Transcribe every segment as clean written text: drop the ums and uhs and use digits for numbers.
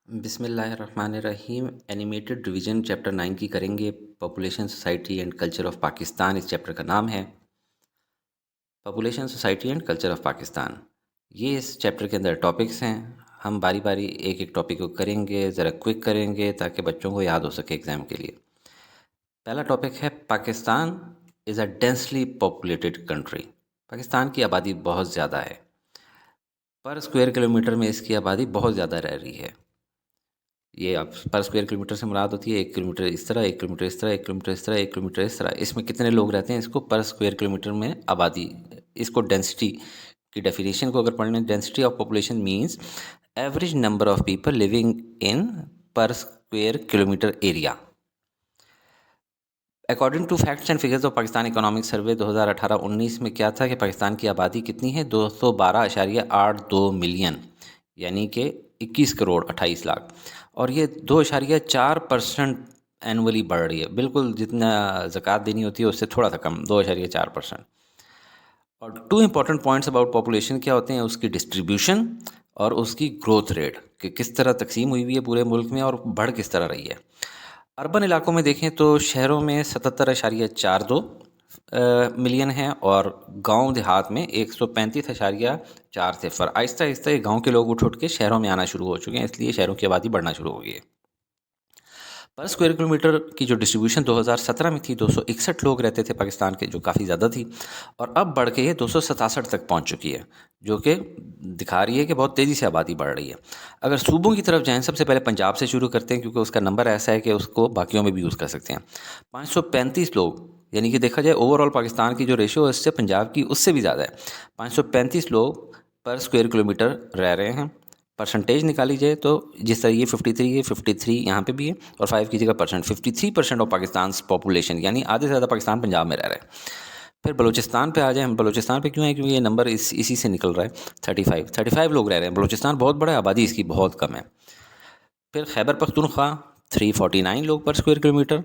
بسم اللہ الرحمن الرحیم۔ اینیمیٹڈ ریویژن چیپٹر 9 کی کریں گے۔ Population, society and culture of Pakistan اس چیپٹر کا نام ہے۔ Population, society and culture of Pakistan, یہ اس چیپٹر کے اندر ٹاپکس ہیں۔ ہم باری باری ایک ایک ٹاپک کو کریں گے، ذرا کوئک کریں گے تاکہ بچوں کو یاد ہو سکے ایگزام کے لیے۔ پہلا ٹاپک ہے پاکستان از اے ڈینسلی پاپولیٹڈ کنٹری۔ پاکستان کی آبادی بہت زیادہ ہے، پر اسکوائر کلومیٹر میں اس کی آبادی بہت زیادہ رہ رہی ہے۔ یہ اب پر اسکوائر کلومیٹر سے مراد ہوتی ہے 1 کلومیٹر اس طرح، 1 کلومیٹر اس طرح، 1 کلومیٹر اس طرح، 1 کلومیٹر اس طرح۔ اس میں کتنے لوگ رہتے ہیں، اس کو پر اسکوائر کلومیٹر میں آبادی، اس کو ڈینسٹی کی ڈیفینیشن کو اگر پڑھیں، density of population means average number of people living in per square kilometre area. According to facts and figures of Pakistan economic survey 2018-19 میں کیا تھا کہ پاکستان کی آبادی کتنی ہے؟ 212.82 ملین، یعنی کہ 21 کروڑ 28 لاکھ، اور یہ 2.4% اینولی بڑھ رہی ہے، بالکل جتنا زکوٰۃ دینی ہوتی ہے اس سے تھوڑا سا کم، 2.4%۔ اور 2 امپورٹنٹ پوائنٹس اباؤٹ پاپولیشن کیا ہوتے ہیں؟ اس کی ڈسٹریبیوشن اور اس کی گروتھ ریٹ، کہ کس طرح تقسیم ہوئی ہوئی ہے پورے ملک میں اور بڑھ کس طرح رہی ہے۔ اربن علاقوں میں دیکھیں تو شہروں میں 77.42 ملین ہیں، اور گاؤں دیہات میں 135.40 آہستہ آہستہ یہ گاؤں کے لوگ اٹھ کے شہروں میں آنا شروع ہو چکے ہیں، اس لیے شہروں کی آبادی بڑھنا شروع ہو گئی ہے۔ پر اسکوائر کلومیٹر کی جو ڈسٹریبیوشن 2017 میں تھی، 261 لوگ رہتے تھے پاکستان کے، جو کافی زیادہ تھی، اور اب بڑھ کے یہ 267 تک پہنچ چکی ہے، جو کہ دکھا رہی ہے کہ بہت تیزی سے آبادی بڑھ رہی ہے۔ اگر صوبوں کی طرف جائیں، سب سے پہلے پنجاب سے شروع کرتے ہیں، کیونکہ اس کا نمبر ایسا ہے کہ اس کو باقیوں میں بھی یوز کر سکتے ہیں۔ 535 لوگ، یعنی کہ دیکھا جائے اوور آل پاکستان کی جو ریشو ہے اس سے پنجاب کی اس سے بھی زیادہ ہے۔ 535 لوگ پر اسکوائر کلومیٹر رہ رہے ہیں۔ پرسنٹیج نکالی جائے تو جس طرح یہ 53 ہے، 53 یہاں پہ بھی ہے، اور 5 کی جگہ پرسنٹ، 53% آف پاکستان پاپولیشن، یعنی آدھے سے زیادہ پاکستان پنجاب میں رہ رہا ہے۔ پھر بلوچستان پہ آ جائیں، ہم بلوچستان پہ کیوں ہیں؟ کیونکہ یہ نمبر اسی سے نکل رہا ہے۔ 35 لوگ رہ رہے ہیں۔ بلوچستان بہت بڑا ہے، آبادی اس کی بہت کم ہے۔ پھر خیبر پختونخوا 349 لوگ پر اسکوائر کلومیٹر،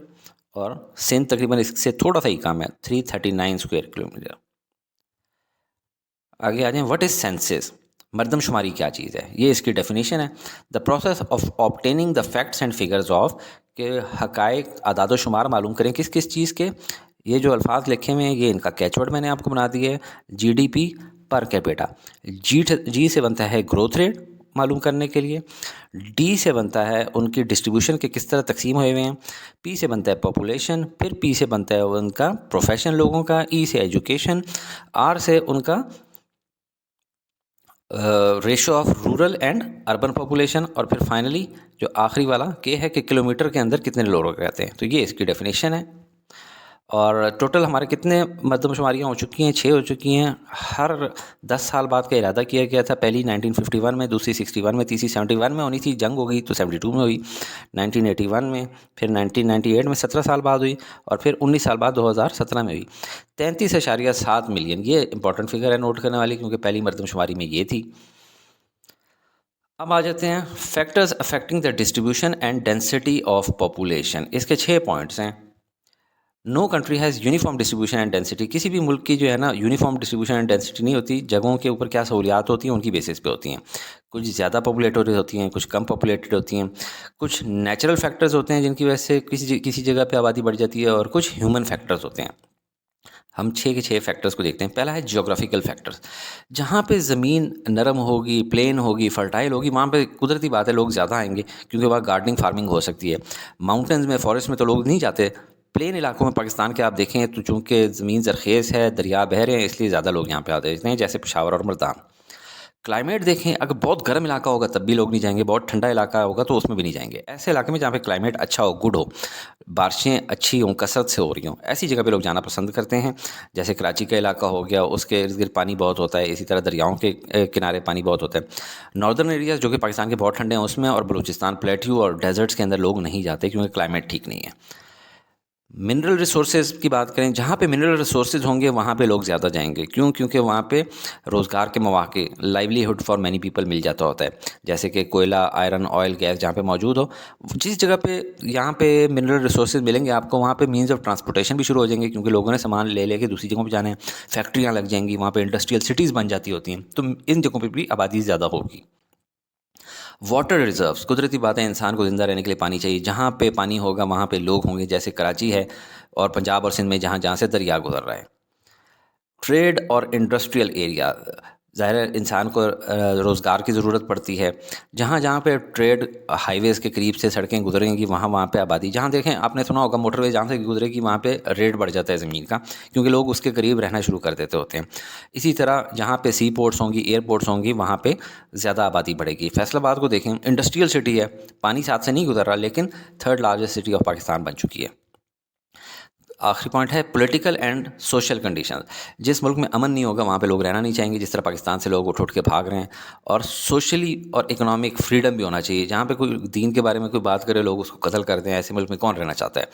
اور سندھ تقریباً اس سے تھوڑا سا ہی کم ہے، 339 اسکوائر کلومیٹر۔ آگے آ جائیں، واٹ از سینسس؟ مردم شماری کیا چیز ہے؟ یہ اس کی ڈیفینیشن ہے: the process of obtaining the facts and figures of, کہ حقائق، اعداد و شمار معلوم کریں کس کس چیز کے۔ یہ جو الفاظ لکھے ہوئے ہیں یہ ان کا کیچ ورڈ میں نے آپ کو بنا دیا ہے۔ G D P per capita, جی سے بنتا ہے گروتھ ریٹ معلوم کرنے کے لیے، ڈی سے بنتا ہے ان کی ڈسٹریبیوشن کے کس طرح تقسیم ہوئے ہوئے ہیں، پی سے بنتا ہے پاپولیشن، پھر پی سے بنتا ہے ان کا پروفیشن لوگوں کا، ای سے ایجوکیشن، آر سے ان کا ratio of rural and urban population, اور پھر فائنلی جو آخری والا کہ ہے کہ کلومیٹر کے اندر کتنے لوگ رہتے ہیں۔ تو یہ اس کی ڈیفینیشن ہے۔ اور ٹوٹل ہمارے کتنے مردم شماریاں ہو چکی ہیں؟ 6 ہو چکی ہیں۔ ہر 10 سال بعد کا ارادہ کیا گیا تھا، پہلی 1951 میں، دوسری 61 میں، تیسری 71 میں ہونی تھی، جنگ ہو گئی تو 72 میں ہوئی، 1981 میں، پھر 1998 میں 17 سال بعد ہوئی، اور پھر 19 سال بعد 2017 میں ہوئی۔ 33.7 ملین، یہ امپورٹنٹ فگر ہے نوٹ کرنے والی، کیونکہ پہلی مردم شماری میں یہ تھی۔ اب آ جاتے ہیں factors affecting the distribution and density of population. اس کے 6 پوائنٹس ہیں۔ No country has uniform distribution and density, کسی بھی ملک کی جو ہے نا یونیفارم ڈسٹریبیوشن اینڈ ڈینسٹی نہیں ہوتی۔ جگہوں کے اوپر کیا سہولیات ہوتی ہیں ان کی بیسس پہ ہوتی ہیں، کچھ زیادہ پاپولیٹڈ ہوتی ہیں، کچھ کم پاپولیٹڈ ہوتی ہیں، کچھ نیچرل فیکٹرز ہوتے ہیں جن کی وجہ سے کسی جگہ پہ آبادی بڑھ جاتی ہے، اور کچھ ہیومن فیکٹرز ہوتے ہیں۔ ہم 6 کے 6 فیکٹرز کو دیکھتے ہیں۔ پہلا ہے جیوگرافیکل فیکٹرز، جہاں پہ زمین نرم ہوگی، پلین ہوگی، فرٹائل ہوگی، وہاں پہ قدرتی بات ہے لوگ زیادہ آئیں گے، کیونکہ وہاں گارڈننگ فارمنگ ہو سکتی ہے۔ ماؤنٹنز میں، فارسٹ میں تو لوگ نہیں جاتے۔ پلین علاقوں میں پاکستان کے آپ دیکھیں تو چونکہ زمین زرخیز ہے، دریا بہہ رہے ہیں، اس لیے زیادہ لوگ یہاں پہ آتے ہیں، جیسے پشاور اور ملتان۔ کلائمیٹ دیکھیں، اگر بہت گرم علاقہ ہوگا تب بھی لوگ نہیں جائیں گے، بہت ٹھنڈا علاقہ ہوگا تو اس میں بھی نہیں جائیں گے۔ ایسے علاقے میں جہاں پہ کلائمیٹ اچھا ہو، گڈ ہو، بارشیں اچھی ہوں، کثرت سے ہو رہی ہوں، ایسی جگہ پہ لوگ جانا پسند کرتے ہیں۔ جیسے کراچی کا علاقہ ہو گیا، اس کے ارد گرد پانی بہت ہوتا ہے، اسی طرح دریاؤں کے کنارے پانی بہت ہوتا ہے۔ ناردرن ایریاز جو کہ پاکستان کے بہت ٹھنڈے ہیں اس میں، اور بلوچستان پلیٹیو اور ڈیزرٹس کے اندر لوگ نہیں جاتے کیونکہ کلائمیٹ ٹھیک نہیں ہے۔ منرل ریسورسز کی بات کریں، جہاں پہ منرل ریسورسز ہوں گے وہاں پہ لوگ زیادہ جائیں گے، کیوں؟ کیونکہ وہاں پہ روزگار کے مواقع، لائیولی ہوڈ فار مینی پیپل مل جاتا ہوتا ہے، جیسے کہ کوئلہ، آئرن، آئل، گیس جہاں پہ موجود ہو، جس جگہ پہ یہاں پہ منرل ریسورسز ملیں گے آپ کو، وہاں پہ مینز آف ٹرانسپورٹیشن بھی شروع ہو جائیں گے، کیونکہ لوگوں نے سامان لے کے دوسری جگہوں پہ جانا ہے، فیکٹریاں لگ جائیں گی، وہاں پہ انڈسٹریل سٹیز بن جاتی ہوتی ہیں، تو ان جگہوں پہ بھی آبادی زیادہ ہوگی۔ واٹر ریزروس، قدرتی باتیں، انسان کو زندہ رہنے کے لیے پانی چاہیے. جہاں پہ پانی ہوگا وہاں پہ لوگ ہوں گے، جیسے کراچی ہے اور پنجاب اور سندھ میں جہاں جہاں سے دریا گزر رہا ہے. ٹریڈ اور انڈسٹریل ایریا، ظاہر ہے انسان کو روزگار کی ضرورت پڑتی ہے. جہاں جہاں پہ ٹریڈ ہائی ویز کے قریب سے سڑکیں گزریں گی وہاں پہ آبادی. جہاں دیکھیں آپ نے سنا ہوگا موٹر وے جہاں سے گزرے گی وہاں پہ ریٹ بڑھ جاتا ہے زمین کا، کیونکہ لوگ اس کے قریب رہنا شروع کر دیتے ہوتے ہیں. اسی طرح جہاں پہ سی پورٹس ہوں گی، ایئر پورٹس ہوں گی، وہاں پہ زیادہ آبادی بڑھے گی. فیصل آباد کو دیکھیں، انڈسٹریل سٹی ہے، پانی ساتھ سے نہیں گزر رہا، لیکن third largest city of Pakistan بن چکی ہے. آخری پوائنٹ ہے پولیٹیکل اینڈ سوشل کنڈیشن. جس ملک میں امن نہیں ہوگا وہاں پہ لوگ رہنا نہیں چاہیں گے، جس طرح پاکستان سے لوگ اٹھ کے بھاگ رہے ہیں. اور سوشلی اور اکنامک فریڈم بھی ہونا چاہیے. جہاں پہ کوئی دین کے بارے میں کوئی بات کرے لوگ اس کو قتل کر دیں، ایسے ملک میں کون رہنا چاہتا ہے؟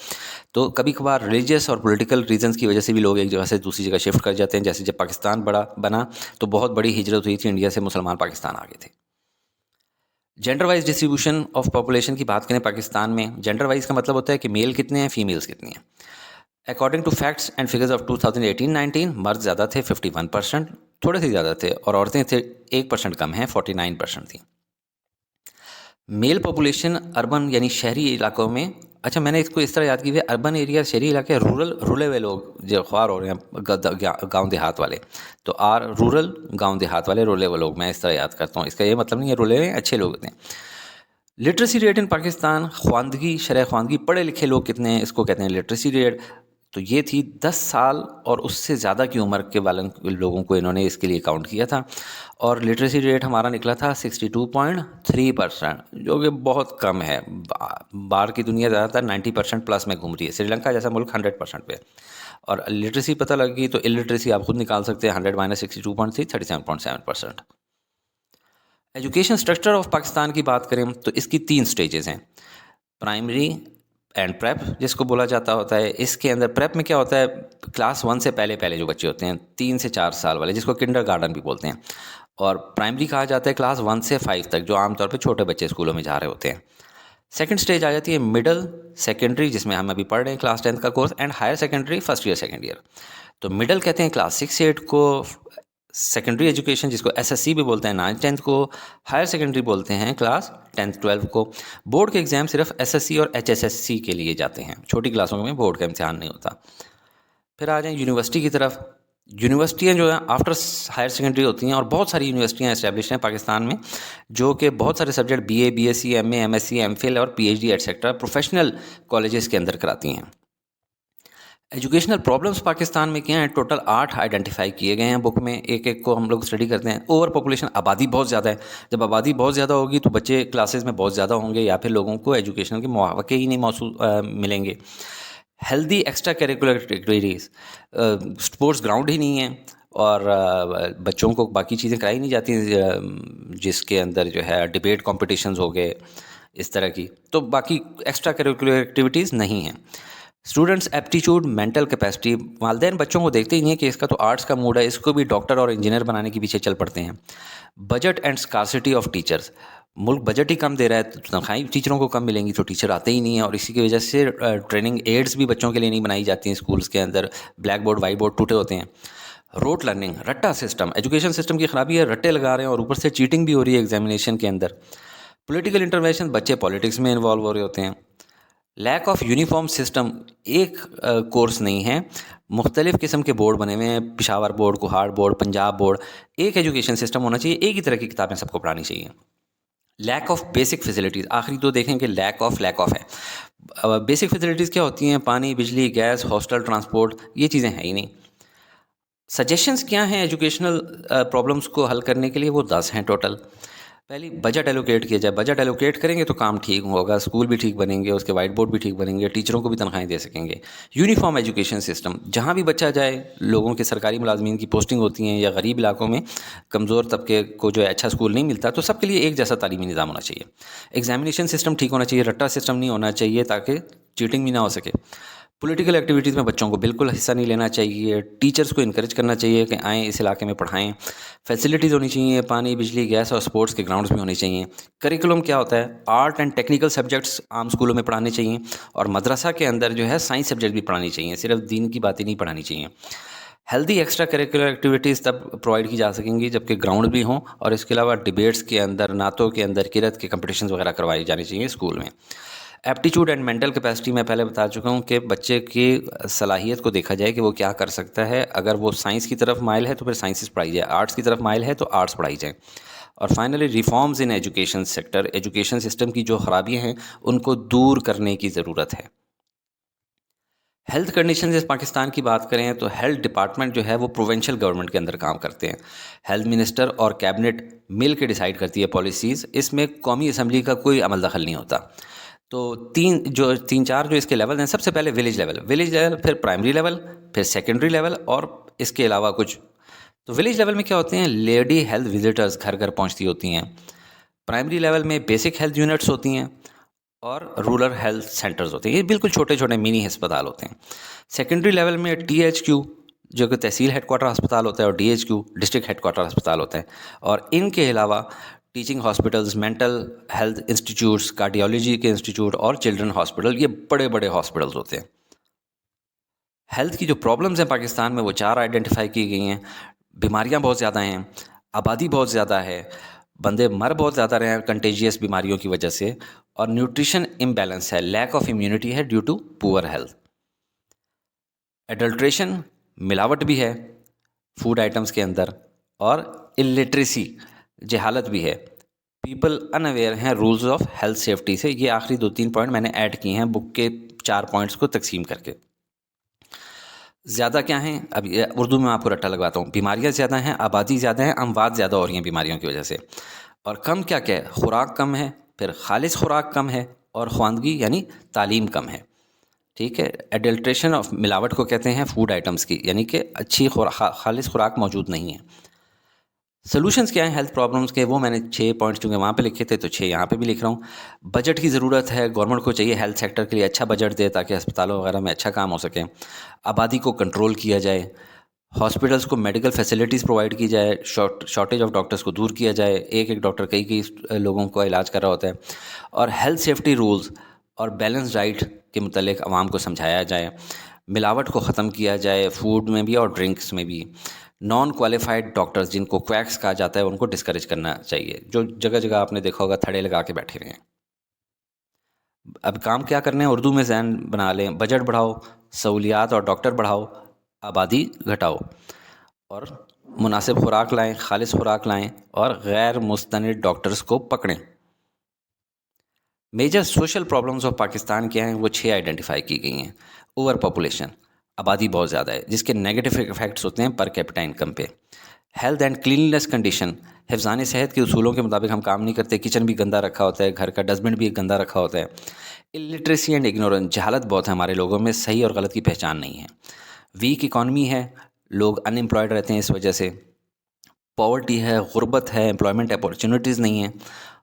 تو کبھی کبھار ریلیجیس اور پولیٹیکل ریزنس کی وجہ سے بھی لوگ ایک جگہ سے دوسری جگہ شفٹ کر جاتے ہیں. جیسے جب پاکستان بنا تو بہت بڑی ہجرت ہوئی تھی، انڈیا سے مسلمان پاکستان آ گئے تھے. Gender wise distribution of population کی بات کریں پاکستان میں، جینڈر وائز کا مطلب ہوتا ہے کہ میل کتنے ہیں، فیمیلز کتنی ہیں. According to facts and figures of 2018-19 مرد زیادہ تھے 51%، تھوڑے سے زیادہ تھے، اور عورتیں تھے 1% کم ہیں 49% تھیں. میل پاپولیشن اربن یعنی شہری علاقوں میں، اچھا میں نے اس کو اس طرح یاد کی ہے، اربن ایریا شہری علاقے، رولے ہوئے لوگ جو خوار ہو رہے ہیں گاؤں دیہات والے، تو رورل گاؤں دیہات والے، رولے ہوئے لوگ، میں اس طرح یاد کرتا ہوں. اس کا یہ مطلب نہیں ہے رولے ہوئے اچھے لوگ ہوتے ہیں. لٹریسی ریٹ ان پاکستان، خواندگی، شرح خواندگی، پڑھے لکھے لوگ کتنے ہیں، اس کو کہتے ہیں لٹریسی ریٹ. تو یہ تھی 10 سال اور اس سے زیادہ کی عمر کے والے لوگوں کو انہوں نے اس کے لیے کاؤنٹ کیا تھا. اور لٹریسی ریٹ ہمارا نکلا تھا 62.3%، جو کہ بہت کم ہے. باہر کی دنیا زیادہ تر 90% پلس میں گھوم رہی ہے. سری لنکا جیسا ملک 100% پہ. اور لٹریسی پتہ لگ گئی تو الٹریسی آپ خود نکال سکتے ہیں، 100 - 62.3 37.7%. ایجوکیشن اسٹرکچر آف پاکستان کی بات کریں تو اس کی 3 سٹیجز ہیں. پرائمری اینڈ پریپ جس کو بولا جاتا ہوتا ہے. اس کے اندر پریپ میں کیا ہوتا ہے، کلاس 1 سے پہلے جو بچے ہوتے ہیں 3 سے 4 سال والے، جس کو کنڈر گارڈن بھی بولتے ہیں. اور پرائمری کہا جاتا ہے کلاس 1 سے 5 تک، جو عام طور پہ چھوٹے بچے اسکولوں میں جا رہے ہوتے ہیں. سیکنڈ سٹیج آ جاتی ہے مڈل سیکنڈری، جس میں ہم ابھی پڑھ رہے ہیں کلاس 10 کا course, and higher secondary first year second year. تو مڈل کہتے ہیں کلاس 6 سے 8 کو، سیکنڈری ایجوکیشن جس کو SSC بھی بولتے ہیں 9 10 کو، ہائر سیکنڈری بولتے ہیں کلاس 10 12 کو. بورڈ کے ایگزام صرف SSC اور HSSC کے لیے جاتے ہیں، چھوٹی کلاسوں میں بورڈ کا امتحان نہیں ہوتا. پھر آ جائیں یونیورسٹی کی طرف. یونیورسٹیاں جو ہیں آفٹر ہائر سیکنڈری ہوتی ہیں، اور بہت ساری یونیورسٹیاں اسٹیبلش ہیں پاکستان میں، جو کہ بہت سارے subject BA BSc MA MSc MPhil اور PhD ایٹسیٹرا پروفیشنل کالجز کے اندر کراتی ہیں. ایجوکیشنل پرابلمس پاکستان میں کیا ہیں، ٹوٹل 8 آئیڈینٹیفائی کیے گئے ہیں بک میں، ایک ایک کو ہم لوگ اسٹڈی کرتے ہیں. اوور پاپولیشن، آبادی بہت زیادہ ہے. جب آبادی بہت زیادہ ہوگی تو بچے کلاسز میں بہت زیادہ ہوں گے، یا پھر لوگوں کو ایجوکیشن کے مواقع ہی نہیں ملیں گے. Healthy extra curricular activities, sports ground ہی نہیں ہے، اور بچوں کو باقی چیزیں کرائی نہیں جاتی، جس کے اندر جو ہے ڈبیٹ کمپٹیشنز ہو گئے اس طرح کی، تو باقی ایکسٹرا کریکولر ایکٹیویٹیز نہیں ہیں. اسٹوڈنٹس ایپٹیچیوڈ، مینٹل کیپیسٹی، والدین بچوں کو دیکھتے ہی نہیں ہے کہ اس کا تو آرٹس کا موڈ ہے، اس کو بھی ڈاکٹر اور انجینئر بنانے کے پیچھے چل پڑتے ہیں. Budget and scarcity of teachers, ملک بجٹ ہی کم دے رہا ہے تو تنخواہیں ٹیچروں کو کم ملیں گی، تو ٹیچر آتے ہی نہیں ہیں، اور اسی کی وجہ سے ٹریننگ ایڈز بھی بچوں کے لیے نہیں بنائی جاتی ہیں اسکولس کے اندر. بلیک بورڈ وائٹ بورڈ ٹوٹے ہوتے ہیں. روٹ لرننگ، رٹا سسٹم، ایجوکیشن سسٹم کی خرابی ہے، رٹے لگا رہے ہیں اور اوپر سے چیٹنگ بھی ہو رہی ہے ایگزامینیشن کے اندر. پولیٹیکل انٹروینشن، بچے پالیٹکس میں انوالو ہو رہے ہوتے ہیں. لیک آف یونیفارم سسٹم، ایک کورس نہیں ہے، مختلف قسم کے بورڈ بنے ہوئے ہیں، Peshawar board, Kohat board, Punjab board. ایک ایجوکیشن سسٹم ہونا چاہیے، ایک ہی طرح کی کتابیں سب کو پڑھانی چاہیے. لیک آف بیسک فیسلٹیز، آخری تو دیکھیں کہ لیک آف ہے. بیسک فیسلٹیز کیا ہوتی ہیں، پانی، بجلی، گیس، ہاسٹل، ٹرانسپورٹ، یہ چیزیں ہیں ہی نہیں. سجیشنز کیا ہیں ایجوکیشنل پرابلمس کو حل کرنے کے لیے، وہ 10 ہیں ٹوٹل. پہلی، بجٹ ایلوکیٹ کیا جائے. بجٹ ایلوکیٹ کریں گے تو کام ٹھیک ہوگا، اسکول بھی ٹھیک بنیں گے، اس کے وائٹ بورڈ بھی ٹھیک بنیں گے، ٹیچروں کو بھی تنخواہیں دے سکیں گے. یونیفارم ایجوکیشن سسٹم، جہاں بھی بچہ جائے، لوگوں کے سرکاری ملازمین کی پوسٹنگ ہوتی ہیں، یا غریب علاقوں میں کمزور طبقے کو جو ہے اچھا اسکول نہیں ملتا، تو سب کے لیے ایک جیسا تعلیمی نظام ہونا چاہیے. ایگزامینیشن سسٹم ٹھیک ہونا چاہیے، رٹا سسٹم نہیں ہونا چاہیے تاکہ چیٹنگ بھی نہ ہو سکے. پولیٹیکل ایکٹیویٹیز میں بچوں کو بالکل حصہ نہیں لینا چاہیے. ٹیچرز کو انکریج کرنا چاہیے کہ آئیں اس علاقے میں پڑھائیں. فیسلٹیز ہونی چاہیے، پانی، بجلی، گیس اور اسپورٹس کے گراؤنڈز بھی ہونے چاہیے. کریکولم کیا ہوتا ہے، آرٹ اینڈ ٹیکنیکل سبجیکٹس عام اسکولوں میں پڑھانے چاہیے، اور مدرسہ کے اندر جو ہے سائنس سبجیکٹ بھی پڑھانی چاہیے، صرف دین کی باتیں نہیں پڑھانی چاہیے. ہیلدی ایکسٹرا کریکولر ایکٹیویٹیز تب پرووائڈ کی جا سکیں گی جبکہ گراؤنڈ بھی ہوں، اور اس کے علاوہ ڈبیٹس کے اندر، نعتوں کے اندر، قرأت کے کمپٹیشنز وغیرہ کروائی جانی چاہیے اسکول میں۔ ایپٹیچوڈ اینڈ مینٹل کیپیسٹی میں پہلے بتا چکا ہوں کہ بچے کی صلاحیت کو دیکھا جائے کہ وہ کیا کر سکتا ہے۔ اگر وہ سائنس کی طرف مائل ہے تو پھر سائنسز پڑھائی جائے، آرٹس کی طرف مائل ہے تو آرٹس پڑھائی جائیں۔ اور finally reforms in education sector, education system کی جو خرابیاں ہیں ان کو دور کرنے کی ضرورت ہے۔ ہیلتھ کنڈیشنز پاکستان کی بات کریں تو ہیلتھ ڈپارٹمنٹ جو ہے وہ پروونشل گورنمنٹ کے اندر کام کرتے ہیں۔ ہیلتھ منسٹر اور کیبنٹ مل کے ڈیسائیڈ کرتی ہے پالیسیز، اس میں قومی اسمبلی کا کوئی عمل دخل نہیں ہوتا۔ تو تین چار جو اس کے لیول ہیں، سب سے پہلے ولیج لیول، پھر پرائمری لیول، پھر سیکنڈری لیول، اور اس کے علاوہ کچھ۔ تو ولیج لیول میں کیا ہوتے ہیں؟ لیڈی ہیلتھ وزٹرز گھر گھر پہنچتی ہوتی ہیں۔ پرائمری لیول میں بیسک ہیلتھ یونٹس ہوتی ہیں اور رورل ہیلتھ سینٹرز ہوتے ہیں، یہ بالکل چھوٹے چھوٹے منی ہسپتال ہوتے ہیں۔ سیکنڈری لیول میں ٹی ایچ کیو جو کہ تحصیل ہیڈ کوارٹر ہسپتال ہوتا ہے، اور D H Q district headquarter ہسپتال ہوتا ہے، اور ان کے علاوہ teaching hospitals, mental health institutes, cardiology کے انسٹیٹیوٹ اور چلڈرن ہاسپٹل، یہ بڑے بڑے ہاسپٹلز ہوتے ہیں۔ ہیلتھ کی جو پرابلمز ہیں پاکستان میں وہ 4 آئیڈینٹیفائی کی گئی ہیں۔ بیماریاں بہت زیادہ ہیں، آبادی بہت زیادہ ہے، بندے مر بہت زیادہ رہے ہیں کنٹیجیس بیماریوں کی وجہ سے، اور نیوٹریشن امبیلنس ہے، لیک آف امیونٹی ہے ڈیو ٹو پور ہیلتھ۔ ایڈلٹریشن، ملاوٹ بھی ہے فوڈ آئٹمس کے اندر، اور الٹریسی، جہالت بھی ہے۔ پیپل ان اویئر ہیں رولز آف ہیلتھ سیفٹی سے۔ یہ آخری 2-3 پوائنٹ میں نے ایڈ کیے ہیں بک کے 4 پوائنٹس کو تقسیم کر کے۔ زیادہ کیا ہیں؟ اب اردو میں آپ کو رٹا لگواتا ہوں۔ بیماریاں زیادہ ہیں، آبادی زیادہ ہے، اموات زیادہ ہو رہی ہیں بیماریوں کی وجہ سے، اور کم کیا ہے؟ خوراک کم ہے، پھر خالص خوراک کم ہے، اور خواندگی یعنی تعلیم کم ہے۔ ٹھیک ہے، ایڈلٹریشن آف، ملاوٹ کو کہتے ہیں فوڈ آئٹمس کی، یعنی کہ اچھی خالص خوراک موجود نہیں ہے۔ سلوشنز کیا ہیں ہیلتھ پرابلمس کے؟ وہ میں نے 6 پوائنٹس چونکہ وہاں پہ لکھے تھے تو 6 یہاں پہ بھی لکھ رہا ہوں۔ بجٹ کی ضرورت ہے، گورنمنٹ کو چاہیے ہیلتھ سیکٹر کے لیے اچھا بجٹ دے تاکہ ہسپتالوں وغیرہ میں اچھا کام ہو سکے۔ آبادی کو کنٹرول کیا جائے، ہاسپٹلس کو میڈیکل فیسلٹیز پرووائڈ کی جائے، شارٹیج آف ڈاکٹرس کو دور کیا جائے، ایک ڈاکٹر کئی لوگوں کا علاج کر رہا ہوتا ہے، اور ہیلتھ سیفٹی رولز اور بیلنس ڈائٹ کے متعلق عوام کو سمجھایا جائے، ملاوٹ کو ختم کیا جائے فوڈ میں بھی اور ڈرنکس میں بھی۔ نان کوالیفائڈ ڈاکٹرز جن کو کویکس کہا جاتا ہے ان کو ڈسکریج کرنا چاہیے، جو جگہ جگہ آپ نے دیکھا ہوگا تھڑے لگا کے بیٹھے ہوئے ہیں۔ اب کام کیا کرنے ہیں؟ اردو میں ذہن بنا لیں، بجٹ بڑھاؤ، سہولیات اور ڈاکٹر بڑھاؤ، آبادی گھٹاؤ، اور مناسب خوراک لائیں، خالص خوراک لائیں، اور غیر مستند ڈاکٹرز کو پکڑیں۔ Major social problems of Pakistan کیا ہیں؟ وہ 6 آئیڈینٹیفائی کی گئی ہیں۔ اوور پاپولیشن، آبادی بہت زیادہ ہے جس کے نیگیٹو ایفیکٹس ہوتے ہیں پر کیپٹا انکم پہ۔ ہیلتھ اینڈ کلینلیس کنڈیشن، حفظان صحت کے اصولوں کے مطابق ہم کام نہیں کرتے، کچن بھی گندا رکھا ہوتا ہے، گھر کا ڈسٹ بن بھی گندا رکھا ہوتا ہے۔ الٹریسی اینڈ اگنورنس، جہالت بہت ہے ہمارے لوگوں میں، صحیح اور غلط کی پہچان نہیں ہے۔ ویک اکانومی ہے، لوگ ان امپلائڈ رہتے ہیں اس وجہ سے۔ پاورٹی ہے، غربت ہے، امپلائمنٹ اپارچونیٹیز نہیں ہیں،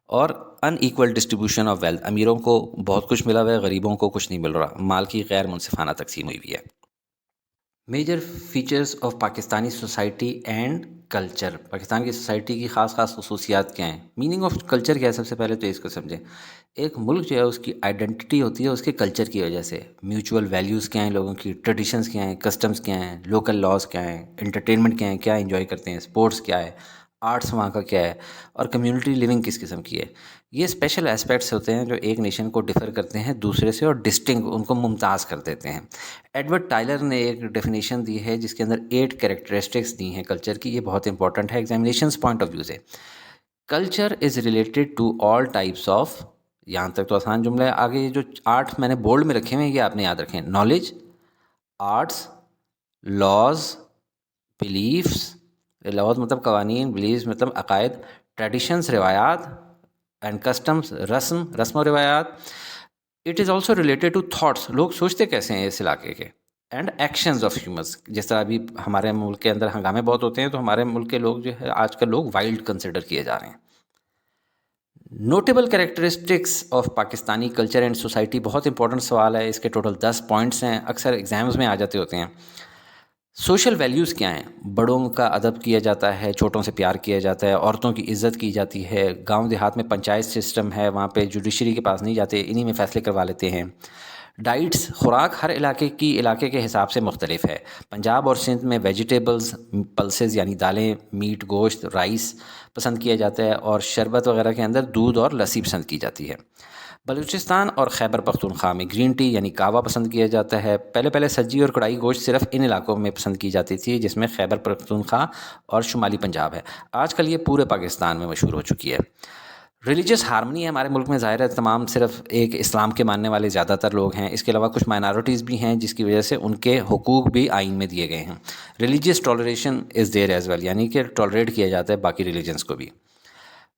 اور ان ایکول ڈسٹریبیوشن آف ویلتھ، امیروں کو بہت کچھ ملا ہوا ہے، غریبوں کو کچھ نہیں مل رہا، مال کی غیر منصفانہ تقسیم ہوئی ہوئی ہے۔ Major features of Pakistani society and culture, Pakistan کی سوسائٹی کی خاص خصوصیات کیا ہیں؟ میننگ آف کلچر کیا ہے؟ سب سے پہلے تو اس کو سمجھیں۔ ایک ملک جو ہے اس کی آئیڈینٹی ہوتی ہے اس کے کلچر کی وجہ سے۔ میوچول ویلیوز کیا ہیں لوگوں کی، ٹریڈیشنز کیا ہیں، کسٹمز کیا ہیں، لوکل لاز کیا ہیں، انٹرٹینمنٹ کیا ہیں، کیا انجوائے کرتے ہیں، اسپورٹس کیا ہے، آرٹس وہاں کا کیا ہے، اور کمیونٹی لیونگ کس قسم کی ہے۔ یہ اسپیشل اسپیکٹس ہوتے ہیں جو ایک نیشن کو ڈفر کرتے ہیں دوسرے سے، اور ڈسٹنگ ان کو ممتاز کر دیتے ہیں۔ ایڈورڈ ٹائلر نے ایک ڈیفینیشن دی ہے جس کے اندر 8 کریکٹرسٹکس دی ہیں کلچر کی، یہ بہت امپورٹنٹ ہے ایگزامینیشنز پوائنٹ آف ویو سے۔ Culture is related to all types of, یہاں تک تو آسان جملہ ہے، آگے یہ جو 8 میں نے بولڈ میں رکھے ہوئے ہیں یہ آپ نے یاد رکھیں: knowledge, arts, laws, beliefs, laws مطلب قوانین، بلیفس مطلب عقائد، ٹریڈیشنز روایات، اینڈ کسٹمز رسم و روایات۔ It is also related to thoughts, لوگ سوچتے کیسے ہیں اس علاقے کے، اینڈ ایکشنز آف ہیومنس، جس طرح ابھی ہمارے ملک کے اندر ہنگامے بہت ہوتے ہیں تو ہمارے ملک کے لوگ جو ہے آج کل لوگ وائلڈ کنسیڈر کیے جا رہے ہیں۔ Notable characteristics of Pakistani culture and society, بہت امپورٹنٹ سوال ہے، اس کے ٹوٹل 10 پوائنٹس ہیں، اکثر ایگزامز میں آ جاتے ہوتے ہیں۔ سوشل ویلیوز کیا ہیں؟ بڑوں کا ادب کیا جاتا ہے، چھوٹوں سے پیار کیا جاتا ہے، عورتوں کی عزت کی جاتی ہے، گاؤں دیہات میں پنچایت سسٹم ہے، وہاں پہ جوڈیشری کے پاس نہیں جاتے، انہی میں فیصلے کروا لیتے ہیں۔ ڈائٹس خوراک ہر علاقے کے حساب سے مختلف ہے. پنجاب اور سندھ میں ویجیٹیبلز پلسز یعنی دالیں میٹ گوشت رائس پسند کیا جاتا ہے, اور شربت وغیرہ کے اندر دودھ اور لسی پسند کی جاتی ہے. بلوچستان اور خیبر پختونخوا میں گرین ٹی یعنی کہوہ پسند کیا جاتا ہے. پہلے سجی اور کڑھائی گوشت صرف ان علاقوں میں پسند کی جاتی تھی جس میں خیبر پختونخوا اور شمالی پنجاب ہے. آج کل یہ پورے پاکستان میں مشہور ہو چکی ہے. ریلیجیس ہارمنی ہے ہمارے ملک میں, ظاہر ہے تمام صرف ایک اسلام کے ماننے والے زیادہ تر لوگ ہیں. اس کے علاوہ کچھ مائنارٹیز بھی ہیں جس کی وجہ سے ان کے حقوق بھی آئین میں دیے گئے ہیں. ریلیجیس ٹالریشن از دیر ایز ویل, یعنی کہ ٹالریٹ کیا جاتا ہے باقی ریلیجنس کو بھی.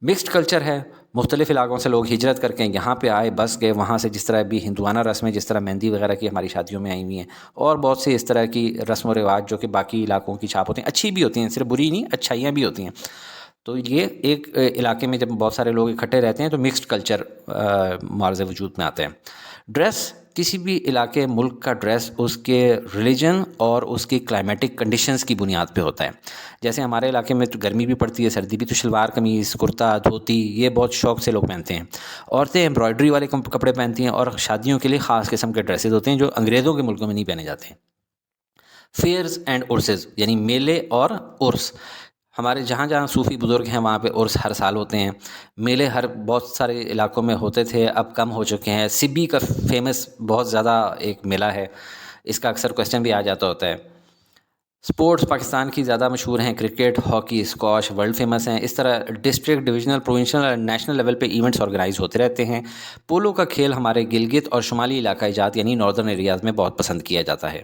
مکسڈ کلچر ہے, مختلف علاقوں سے لوگ ہجرت کر کے یہاں پہ آئے بس گئے, وہاں سے جس طرح بھی ہندوانہ رسمیں جس طرح مہندی وغیرہ کی ہماری شادیوں میں آئی ہوئی ہیں, اور بہت سی اس طرح کی رسم و رواج جو کہ باقی علاقوں کی چھاپ ہوتی ہیں, اچھی بھی ہوتی ہیں, صرف بری نہیں, اچھائیاں بھی ہوتی ہیں. تو یہ ایک علاقے میں جب بہت سارے لوگ اکٹھے رہتے ہیں تو مکسڈ کلچر معرض وجود میں آتے ہیں. ڈریس, کسی بھی علاقے ملک کا ڈریس اس کے ریلیجن اور اس کی کلائمیٹک کنڈیشنز کی بنیاد پہ ہوتا ہے. جیسے ہمارے علاقے میں تو گرمی بھی پڑتی ہے, سردی بھی, تو شلوار قمیض کرتا دھوتی یہ بہت شوق سے لوگ پہنتے ہیں. عورتیں ایمبرائڈری والے کپڑے پہنتی ہیں, اور شادیوں کے لیے خاص قسم کے ڈریسز ہوتے ہیں جو انگریزوں کے ملکوں میں نہیں پہنے جاتے ہیں. فیئرز اینڈ عرسز یعنی میلے اور عرس, ہمارے جہاں جہاں صوفی بزرگ ہیں وہاں پہ عرس ہر سال ہوتے ہیں. میلے بہت سارے علاقوں میں ہوتے تھے, اب کم ہو چکے ہیں. سبی کا فیمس بہت زیادہ ایک میلہ ہے, اس کا اکثر کویسچن بھی آ جاتا ہوتا ہے. سپورٹس پاکستان کی زیادہ مشہور ہیں, cricket hockey squash world famous ہیں. اس طرح ڈسٹرکٹ ڈویژنل پروونشنل اور نیشنل لیول پہ ایونٹس آرگنائز ہوتے رہتے ہیں. پولو کا کھیل ہمارے گلگت اور شمالی علاقائی جات یعنی ناردرن ایریاز میں بہت پسند کیا جاتا ہے.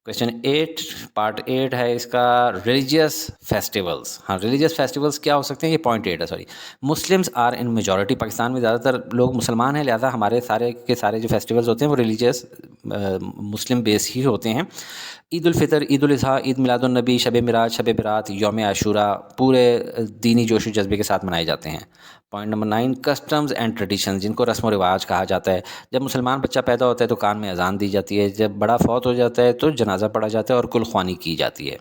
کویشچن 8 پارٹ 8 ہے اس کا, ریلیجیس فیسٹیولز. ہاں, ریلیجیس فیسٹیولز کیا ہو سکتے ہیں, یہ پوائنٹ 8 ہے sorry. Muslims are in majority, Pakistan میں زیادہ تر لوگ مسلمان ہیں, لہٰذا ہمارے سارے کے سارے جو فیسٹیولز ہوتے ہیں وہ ریلیجیس مسلم بیس ہی ہوتے ہیں. عید الفطر, عید الاضحیٰ, عید میلاد النبی, شب معراج, شب برات, یوم عاشوراء پورے دینی جوش و جذبے کے ساتھ منائے جاتے ہیں. Point number 9 customs and traditions, جن کو رسم و رواج کہا جاتا ہے. جب مسلمان بچہ پیدا ہوتا ہے تو کان میں اذان دی جاتی ہے, جب بڑا فوت ہو جاتا ہے تو جنازہ پڑھا جاتا ہے اور کل خوانی کی جاتی ہے.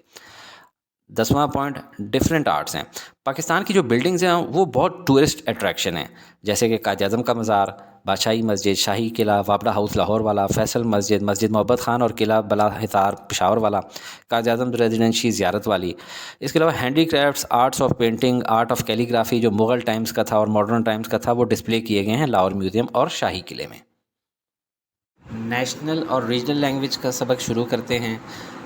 10واں پوائنٹ ڈفرینٹ آرٹس ہیں. پاکستان کی جو بلڈنگز ہیں وہ بہت ٹورسٹ اٹریکشن ہیں, جیسے کہ قائد اعظم کا مزار, بادشاہی مسجد, شاہی قلعہ, وابڑا ہاؤس لاہور والا, فیصل مسجد, مسجد محبت خان اور قلعہ بلا حصار پشاور والا, قائد اعظم ریزیڈنسی زیارت والی. اس کے علاوہ handicrafts, arts of painting, art of calligraphy جو مغل ٹائمز کا تھا اور ماڈرن ٹائمز کا تھا, وہ ڈسپلے کیے گئے ہیں لاہور میوزیم اور شاہی قلعے میں. نیشنل اور ریجنل لینگویج کا سبق شروع کرتے ہیں.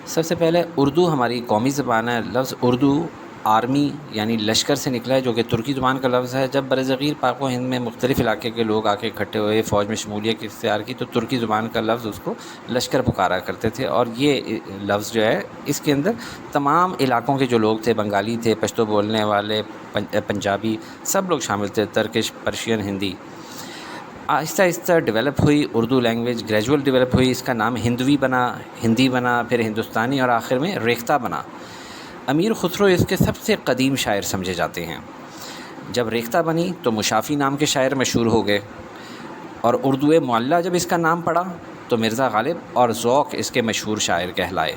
سب سے پہلے اردو ہماری قومی زبان ہے. لفظ اردو آرمی یعنی لشکر سے نکلا ہے, جو کہ ترکی زبان کا لفظ ہے. جب برصغیر پاک و ہند میں مختلف علاقے کے لوگ آ کے اکٹھے ہوئے, فوج میں شمولیت اختیار کی, تو ترکی زبان کا لفظ اس کو لشکر پکارا کرتے تھے. اور یہ لفظ جو ہے اس کے اندر تمام علاقوں کے جو لوگ تھے, بنگالی تھے, پشتو بولنے والے, پنجابی, سب لوگ شامل تھے, ترکش, پرشین, ہندی. آہستہ آہستہ ڈیولپ ہوئی اردو لینگویج, گریجول ڈیولپ ہوئی. اس کا نام ہندوی بنا, ہندی بنا, پھر ہندوستانی, اور آخر میں ریختہ بنا. امیر خسرو اس کے سب سے قدیم شاعر سمجھے جاتے ہیں. جب ریختہ بنی تو مشافی نام کے شاعر مشہور ہو گئے, اور اردو معلیٰ جب اس کا نام پڑا تو مرزا غالب اور ذوق اس کے مشہور شاعر کہلائے.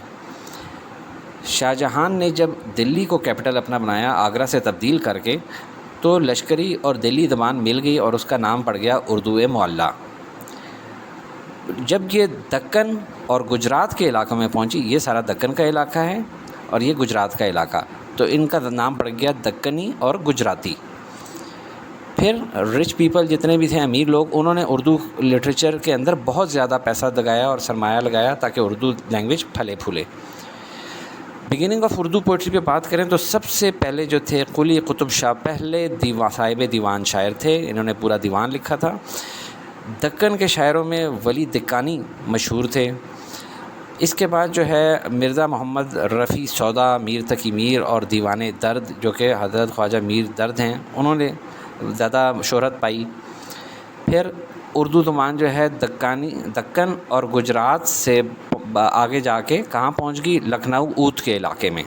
شاہ جہان نے جب دلی کو کیپٹل اپنا بنایا آگرہ سے تبدیل کر کے, تو لشکری اور دلی زبان مل گئی اور اس کا نام پڑ گیا اردو معلیٰ. جب یہ دکن اور گجرات کے علاقوں میں پہنچی, یہ سارا دکن کا علاقہ ہے اور یہ گجرات کا علاقہ, تو ان کا نام پڑ گیا دکنی اور گجراتی. پھر رچ پیپل جتنے بھی تھے, امیر لوگ, انہوں نے اردو لٹریچر کے اندر بہت زیادہ پیسہ لگایا اور سرمایہ لگایا تاکہ اردو لینگویج پھلے پھولے. بگننگ آف اردو پوئٹری پہ بات کریں تو سب سے پہلے جو تھے قلی قطب شاہ, پہلے صاحب دیوان شاعر تھے. انہوں نے پورا دیوان لکھا تھا. دکن کے شاعروں میں ولی دکانی مشہور تھے. اس کے بعد جو ہے مرزا محمد رفیع سودا, میر تقی میر اور دیوان درد جو کہ حضرت خواجہ میر درد ہیں, انہوں نے زیادہ شہرت پائی. پھر اردو زبان جو ہے دکن اور گجرات سے آگے جا کے کہاں پہنچ گئی, لکھنؤ اودھ کے علاقے میں.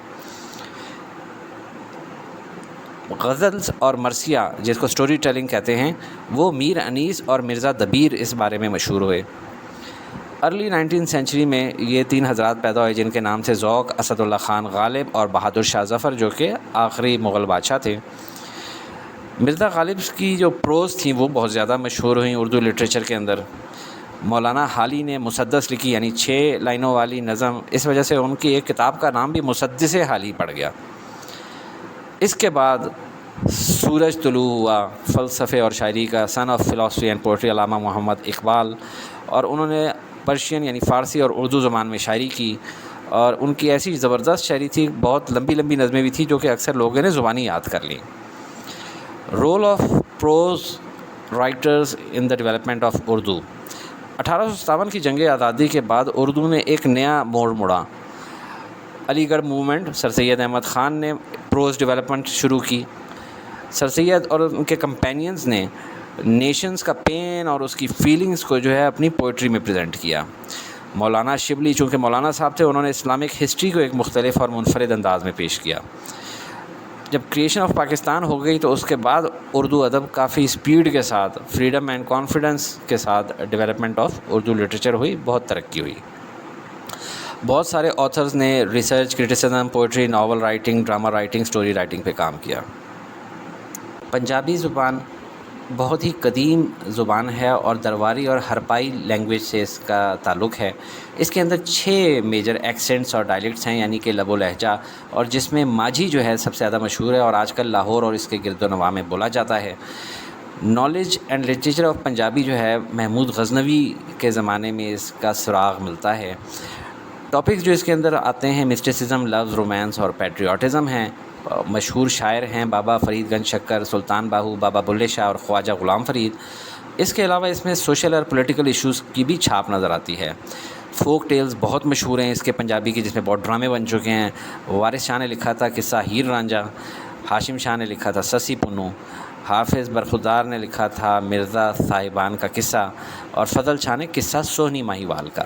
غزلز اور مرثیہ جس کو سٹوری ٹیلنگ کہتے ہیں, وہ میر انیس اور مرزا دبیر اس بارے میں مشہور ہوئے. ارلی 19 سینچری میں یہ 3 حضرات پیدا ہوئے جن کے نام سے ذوق, اسد اللہ خان غالب اور بہادر شاہ ظفر جو کہ آخری مغل بادشاہ تھے. مرزا غالب کی جو پروز تھیں وہ بہت زیادہ مشہور ہوئیں اردو لٹریچر کے اندر. مولانا حالی نے مسدس لکھی، یعنی 6 لائنوں والی نظم، اس وجہ سے ان کی ایک کتاب کا نام بھی مسدس حالی پڑ گیا۔ اس کے بعد سورج طلوع ہوا، فلسفے اور شاعری کا سن آف فلاسفی اینڈ پوئٹری علامہ محمد اقبال، اور انہوں نے پرشین یعنی فارسی اور اردو زبان میں شاعری کی، اور ان کی ایسی زبردست شاعری تھی، بہت لمبی لمبی نظمیں بھی تھیں جو کہ اکثر لوگوں نے زبانی یاد کر لیں۔ Role of prose writers in the development of Urdu. 1857 کی جنگ آزادی کے بعد اردو نے ایک نیا موڑ مڑا۔ علی گڑھ موومنٹ، سر سید احمد خان نے پروز ڈیولپمنٹ شروع کی۔ سر سید اور ان کے کمپینینز نے نیشنز کا پین اور اس کی فیلنگز کو جو ہے اپنی پوئٹری میں پریزنٹ کیا۔ مولانا شبلی چونکہ مولانا صاحب تھے، انہوں نے اسلامک ہسٹری کو ایک مختلف اور منفرد انداز میں پیش کیا۔ جب کریشن آف پاکستان ہو گئی تو اس کے بعد اردو ادب کافی سپیڈ کے ساتھ، فریڈم اینڈ کانفیڈنس کے ساتھ ڈیولپمنٹ آف اردو لٹریچر ہوئی، بہت ترقی ہوئی۔ بہت سارے آتھرز نے research, criticism, poetry, novel writing, drama writing, story writing پہ کام کیا۔ پنجابی زبان بہت ہی قدیم زبان ہے اور درباری اور ہرپائی لینگویج سے اس کا تعلق ہے۔ اس کے اندر 6 میجر ایکسنٹس اور ڈائلیکٹس ہیں، یعنی کہ لب و لہجہ، اور جس میں ماجھی جو ہے سب سے زیادہ مشہور ہے اور آج کل لاہور اور اس کے گرد و نواح میں بولا جاتا ہے۔ Knowledge and literature of Punjabi جو ہے محمود غزنوی کے زمانے میں اس کا سراغ ملتا ہے۔ ٹاپکس جو اس کے اندر آتے ہیں مسٹیسزم، لفظ، رومانس اور پیٹریوٹزم ہیں۔ مشہور شاعر ہیں بابا فرید گنج شکر، سلطان باہو، بابا بلے شاہ اور خواجہ غلام فرید۔ اس کے علاوہ اس میں سوشل اور پولیٹیکل ایشوز کی بھی چھاپ نظر آتی ہے۔ فوک ٹیلز بہت مشہور ہیں اس کے پنجابی کے، جس میں بہت ڈرامے بن چکے ہیں۔ وارث شاہ نے لکھا تھا قصہ ہیر رانجھا، ہاشم شاہ نے لکھا تھا سسی پنو، حافظ برخودار نے لکھا تھا مرزا صاحبان کا قصہ، اور فضل شاہ نے قصہ سونی ماہیوال کا۔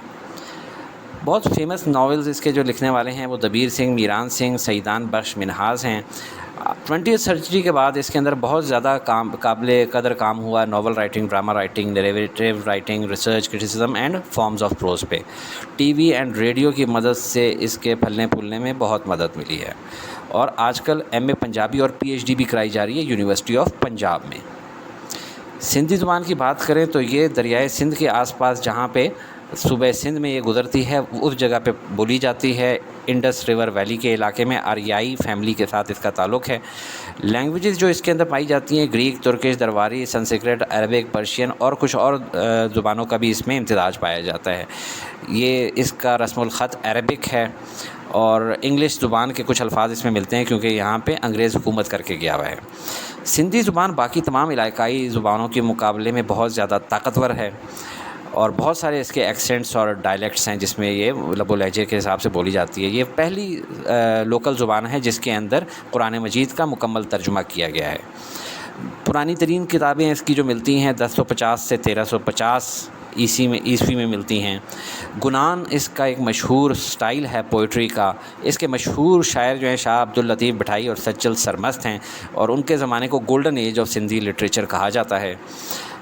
بہت فیمس ناولز اس کے جو لکھنے والے ہیں وہ دبیر سنگھ، میران سنگھ، سیدان بخش، منہاز ہیں۔ 20th سینچری کے بعد اس کے اندر بہت زیادہ قابل قدر کام ہوا novel writing, drama writing, narrative writing, research, criticism and forms of prose پہ۔ ٹی وی اینڈ ریڈیو کی مدد سے اس کے پھلنے پھولنے میں بہت مدد ملی ہے، اور آج کل ایم اے پنجابی اور پی ایچ ڈی بھی کرائی جا رہی ہے یونیورسٹی آف پنجاب میں۔ سندھی زبان کی بات کریں تو یہ دریائے سندھ کے آس پاس جہاں پہ صوبہ سندھ میں یہ گزرتی ہے اس جگہ پہ بولی جاتی ہے۔ انڈس ریور ویلی کے علاقے میں آریائی فیملی کے ساتھ اس کا تعلق ہے۔ لینگویجز جو اس کے اندر پائی جاتی ہیں گریک، ترکش، درباری، سنسکرت، عربک، پرشین اور کچھ اور زبانوں کا بھی اس میں امتزاج پایا جاتا ہے۔ یہ اس کا رسم الخط عربک ہے، اور انگلش زبان کے کچھ الفاظ اس میں ملتے ہیں کیونکہ یہاں پہ انگریز حکومت کر کے گیا ہوا ہے۔ سندھی زبان باقی تمام علاقائی زبانوں کے مقابلے میں بہت زیادہ طاقتور ہے، اور بہت سارے اس کے ایکسنٹس اور ڈائلیکٹس ہیں جس میں یہ لب و لہجے کے حساب سے بولی جاتی ہے۔ یہ پہلی لوکل زبان ہے جس کے اندر قرآن مجید کا مکمل ترجمہ کیا گیا ہے۔ پرانی ترین کتابیں اس کی جو ملتی ہیں 1050 سے 1350 عیسوی میں ملتی ہیں۔ گنان اس کا ایک مشہور سٹائل ہے پوئٹری کا۔ اس کے مشہور شاعر جو ہیں شاہ عبداللطیف بھٹائی اور سچل سرمست ہیں، اور ان کے زمانے کو golden age of Sindhi literature کہا جاتا ہے۔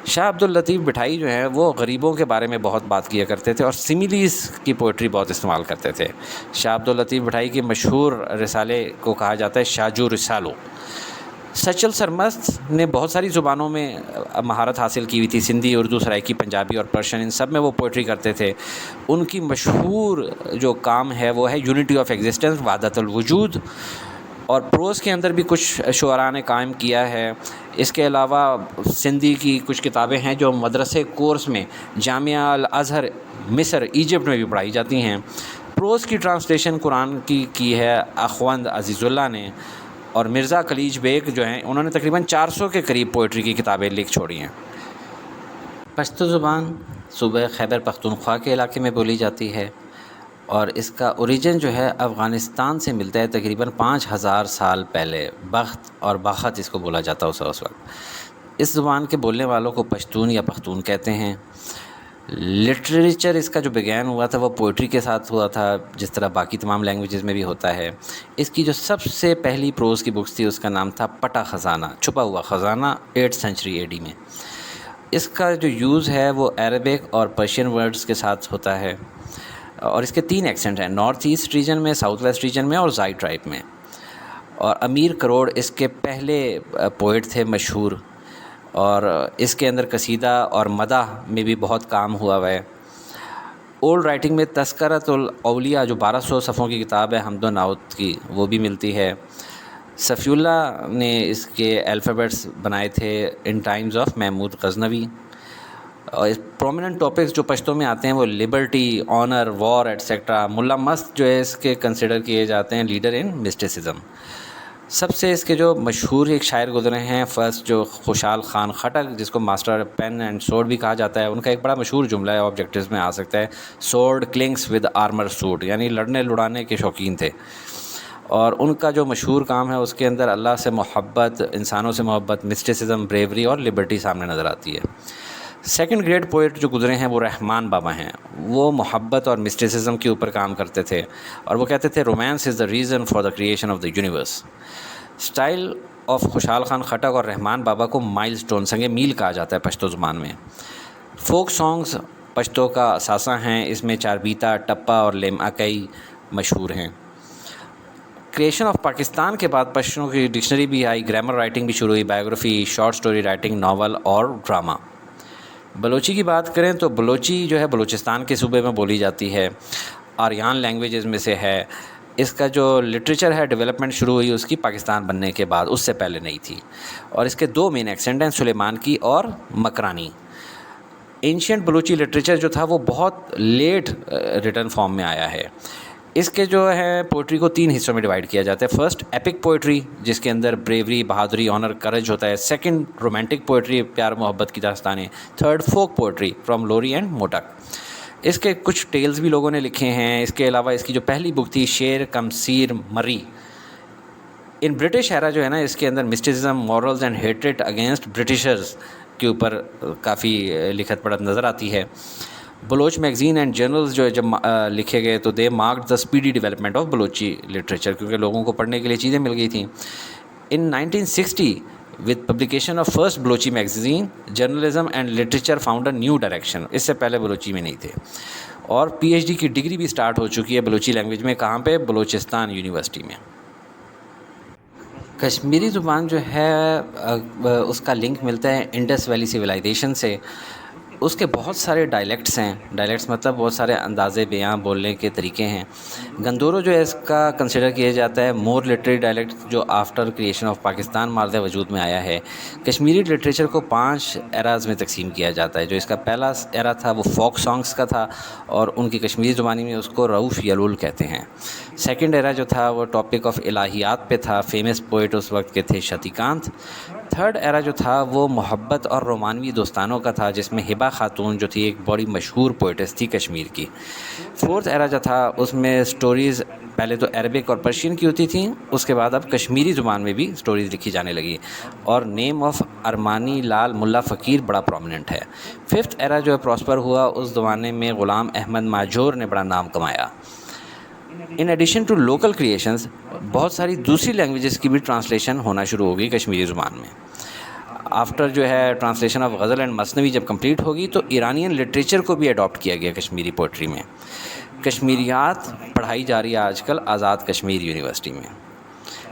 شاہ عبداللطیف بھٹائی جو ہیں وہ غریبوں کے بارے میں بہت بات کیا کرتے تھے اور سیمیلیز کی پوئٹری بہت استعمال کرتے تھے۔ شاہ عبداللطیف بھٹائی کے مشہور رسالے کو کہا جاتا ہے شاجو رسالو۔ سچل سرمست نے بہت ساری زبانوں میں مہارت حاصل کی ہوئی تھی، سندھی، اردو، سرائکی، پنجابی اور پرشین، ان سب میں وہ پوئٹری کرتے تھے۔ ان کی مشہور جو کام ہے وہ ہے یونٹی آف ایگزسٹنس، وحدت الوجود، اور پروز کے اندر بھی کچھ شعراء نے قائم کیا ہے۔ اس کے علاوہ سندھی کی کچھ کتابیں ہیں جو مدرسے کورس میں جامعہ الازہر مصر، ایجپٹ میں بھی پڑھائی جاتی ہیں۔ پروز کی ٹرانسلیشن قرآن کی ہے اخوند عزیز اللہ نے، اور مرزا کلیج بیگ جو ہیں انہوں نے تقریباً 400 کے قریب پوئٹری کی کتابیں لکھ چھوڑی ہیں۔ پشتو زبان صوبہ خیبر پختونخوا کے علاقے میں بولی جاتی ہے، اور اس کا اوریجن جو ہے افغانستان سے ملتا ہے تقریباً 5000 سال پہلے۔ بخت اور باخت اس کو بولا جاتا ہے اس وقت۔ اس زبان کے بولنے والوں کو پشتون یا پختون کہتے ہیں۔ لٹریچر اس کا جو بگین ہوا تھا وہ پوئٹری کے ساتھ ہوا تھا، جس طرح باقی تمام لینگویجز میں بھی ہوتا ہے۔ اس کی جو سب سے پہلی پروز کی بکس تھی اس کا نام تھا پٹا خزانہ، چھپا ہوا خزانہ، 8th سینچری AD میں۔ اس کا جو یوز ہے وہ عربک اور پرشین ورڈز کے ساتھ ہوتا ہے، اور اس کے 3 ایکسنٹ ہیں، نارتھ ایسٹ ریجن میں، ساؤتھ ویسٹ ریجن میں اور زائی ٹرائب میں۔ اور امیر کروڑ اس کے پہلے پوئٹ تھے مشہور، اور اس کے اندر قصیدہ اور مدح میں بھی بہت کام ہوا ہے۔ اولڈ رائٹنگ میں تذکرۃ الاولیاء جو 1200 صفحوں کی کتاب ہے حمد و نعت کی، وہ بھی ملتی ہے۔ صفی اللہ نے اس کے الفابیٹس بنائے تھے ان ٹائمز آف محمود غزنوی۔ اور پرومیننٹ ٹاپکس جو پشتوں میں آتے ہیں وہ لبرٹی، آنر، وار ایٹسیکٹرا۔ ملا مست جو ہے اس کے کنسیڈر کیے جاتے ہیں لیڈر ان مسٹسزم۔ سب سے اس کے جو مشہور ایک شاعر گزرے ہیں، فرسٹ جو خوشحال خان خٹک، جس کو ماسٹر پین اینڈ سورڈ بھی کہا جاتا ہے، ان کا ایک بڑا مشہور جملہ ہے، آبجیکٹیوز میں آ سکتا ہے، sword killings with armour suit, یعنی لڑنے لڑانے کے شوقین تھے۔ اور ان کا جو مشہور کام ہے اس کے اندر اللہ سے محبت، انسانوں سے محبت، مسٹسزم، بریوری اور لبرٹی سامنے نظر آتی ہے۔ سیکنڈ گریڈ پوئٹ جو گزرے ہیں وہ رحمان بابا ہیں۔ وہ محبت اور مسٹسزم کے اوپر کام کرتے تھے، اور وہ کہتے تھے romance is the reason for the creation of the universe. Style of Khushal Khan Khattak اور رحمان بابا کو مائل سٹون، سنگ میل کہا جاتا ہے پشتو زبان میں۔ فوک سانگز پشتو کا اثاثہ ہیں، اس میں چاربیتا، ٹپا اور لیم اکئی مشہور ہیں۔ کریشن آف پاکستان کے بعد پشتوں کی ڈکشنری بھی آئی، گرامر رائٹنگ بھی شروع ہوئی، biography, short story writing, novel اور ڈرامہ۔ بلوچی کی بات کریں تو بلوچی جو ہے بلوچستان کے صوبے میں بولی جاتی ہے، آریان لینگویجز میں سے ہے۔ اس کا جو لٹریچر ہے ڈیولپمنٹ شروع ہوئی اس کی پاکستان بننے کے بعد، اس سے پہلے نہیں تھی۔ اور اس کے دو مین ایکسنٹ ہیں، سلیمان کی اور مکرانی۔ اینشینٹ بلوچی لٹریچر جو تھا وہ بہت لیٹ ریٹن فارم میں آیا ہے۔ اس کے جو ہے پوئٹری کو 3 حصوں میں ڈیوائڈ کیا جاتا ہے۔ فرسٹ ایپک پوئٹری، جس کے اندر بریوری، بہادری، آنر، کرج ہوتا ہے۔ سیکنڈ رومانٹک پوئٹری، پیار محبت کی داستانیں۔ تھرڈ فوک پوئٹری فرام لوری اینڈ موٹک۔ اس کے کچھ ٹیلز بھی لوگوں نے لکھے ہیں۔ اس کے علاوہ اس کی جو پہلی بک تھی شیر کمسیر مری، ان برٹش ایرا جو ہے نا، اس کے اندر mysticism, morals and hatred against Britishers کے اوپر کافی لکھت پڑھت نظر آتی ہے۔ بلوچ میگزین اینڈ جرنلز جو جب لکھے گئے تو they marked the speedy development of Balochi literature, کیونکہ لوگوں کو پڑھنے کے لیے چیزیں مل گئی تھیں۔ In 1960 with publication of first Balochi magazine, journalism and literature found a new direction. اس سے پہلے بلوچی میں نہیں تھے۔ اور پی ایچ ڈی کی ڈگری بھی سٹارٹ ہو چکی ہے بلوچی لینگویج میں، کہاں پہ؟ بلوچستان یونیورسٹی میں۔ کشمیری زبان جو ہے اس کا لنک ملتا ہے انڈس ویلی سویلائزیشن سے۔ اس کے بہت سارے ڈائلیکٹس ہیں، ڈائلیکٹس مطلب بہت سارے انداز بیاں، بولنے کے طریقے ہیں۔ گندورو جو ہے اس کا کنسیڈر کیا جاتا ہے مور لٹریری ڈائلیکٹ جو آفٹر کریشن آف پاکستان مارد وجود میں آیا ہے۔ کشمیری لٹریچر کو 5 ایراز میں تقسیم کیا جاتا ہے۔ جو اس کا پہلا ایرا تھا وہ فوک سانگز کا تھا، اور ان کی کشمیری زبانی میں اس کو رعوف یلول کہتے ہیں۔ سیکنڈ ایرا جو تھا وہ ٹاپک آف الہیات پہ تھا، فیمس پوئٹ اس وقت کے تھے شتی کانت۔ تھرڈ ایرا جو تھا وہ محبت اور رومانوی دوستانوں کا تھا، جس میں ہبہ خاتون جو تھی ایک بڑی مشہور پوئٹس تھی کشمیر کی۔ فورتھ ایرا جو تھا اس میں سٹوریز پہلے تو عربک اور پرشین کی ہوتی تھیں، اس کے بعد اب کشمیری زبان میں بھی سٹوریز لکھی جانے لگی، اور نیم آف ارمانی لال ملا فقیر بڑا پرومیننٹ ہے۔ ففتھ ایرا جو ہے پراسپر ہوا، اس زمانے میں غلام احمد ماجور نے بڑا نام کمایا۔ In addition to local creations, بہت ساری دوسری لینگویجز کی بھی ٹرانسلیشن ہونا شروع ہوگی کشمیری زبان میں۔ آفٹر جو ہے ٹرانسلیشن آف غزل اینڈ مثنوی جب کمپلیٹ ہوگی تو ایرانین لٹریچر کو بھی اڈاپٹ کیا گیا کشمیری پوئٹری میں۔ کشمیریات پڑھائی جا رہی ہے آج کل آزاد کشمیر یونیورسٹی میں۔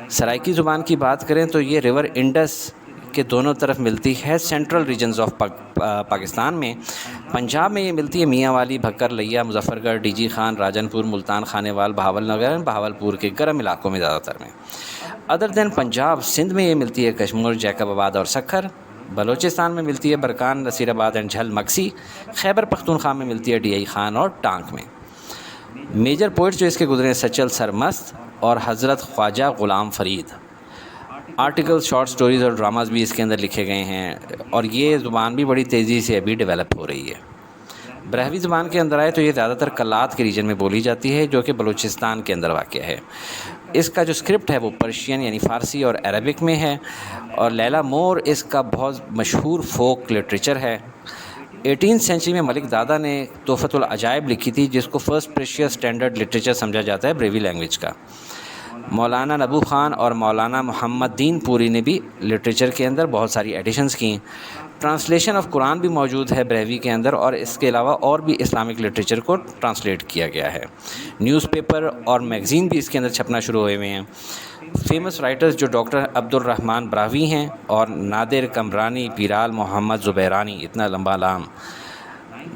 سرائکی زبان کی بات کریں تو یہ ریور انڈس کے دونوں طرف ملتی ہے، سینٹرل ریجنز آف پاکستان میں۔ پنجاب میں یہ ملتی ہے میاں والی، بھکر، لیا، مظفر گڑھ، ڈی جی خان، راجن پور، ملتان، خانے وال، بہاول نگر، بہاولپور کے گرم علاقوں میں زیادہ تر میں۔ ادر دین پنجاب، سندھ میں یہ ملتی ہے کشمور، جیکب آباد اور سکھر۔ بلوچستان میں ملتی ہے برکان، نصیر آباد and Jhal mixie. Khyber Pakhtunkhwa میں ملتی ہے ڈی آئی خان اور ٹانک میں۔ میجر پوئٹس جو اس کے گزرے ہیں سچل سرمست اور حضرت خواجہ Ghulam Farid. Article, short stories اور ڈراماز بھی اس کے اندر لکھے گئے ہیں، اور یہ زبان بھی بڑی تیزی سے ابھی ڈیولپ ہو رہی ہے۔ برہوی زبان کے اندر آئے تو یہ زیادہ تر کلات کے ریجن میں بولی جاتی ہے، جو کہ بلوچستان کے اندر واقع ہے۔ اس کا جو اسکرپٹ ہے وہ پرشین یعنی فارسی اور عربک میں ہے، اور لیلا مور اس کا بہت مشہور فوک لٹریچر ہے۔ 18 سینچری میں ملک دادا نے تحفۃ العجائب لکھی تھی، جس کو فرسٹ پریشیس اسٹینڈرڈ لٹریچر سمجھا جاتا ہے بریوی لینگویج کا۔ مولانا نبو خان اور مولانا محمد دین پوری نے بھی لٹریچر کے اندر بہت ساری ایڈیشنز کی. ٹرانسلیشن آف قرآن بھی موجود ہے بریوی کے اندر، اور اس کے علاوہ اور بھی اسلامک لٹریچر کو ٹرانسلیٹ کیا گیا ہے. نیوز پیپر اور میگزین بھی اس کے اندر چھپنا شروع ہوئے ہیں. فیمس رائٹرز جو ڈاکٹر عبد الرحمن براوی ہیں اور نادر کمرانی، پیرال محمد زبیرانی، اتنا لمبا نام.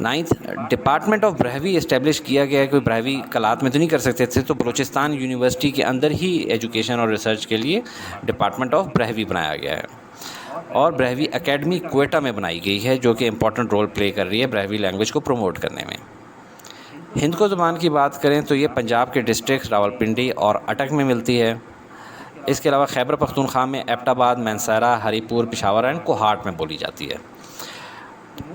9th ڈپارٹمنٹ آف بریوی اسٹیبلش کیا گیا ہے. کوئی بریوی کلات میں تو نہیں کر سکتے تھے، تو بلوچستان یونیورسٹی کے اندر ہی ایجوکیشن اور ریسرچ کے لیے ڈپارٹمنٹ آف بریوی بنایا گیا ہے. اور بریوی اکیڈمی کوئٹہ میں بنائی گئی ہے، جو کہ امپورٹنٹ رول پلے کر رہی ہے بریوی لینگویج کو پروموٹ کرنے میں. ہندکو زبان کی بات کریں تو یہ پنجاب کے ڈسٹرکٹ راولپنڈی اور اٹک میں ملتی ہے. اس کے علاوہ خیبر پختونخوا میں ایبٹ آباد، مینسارا، ہری پور، پشاور اینڈ کوہاٹ میں بولی جاتی ہے.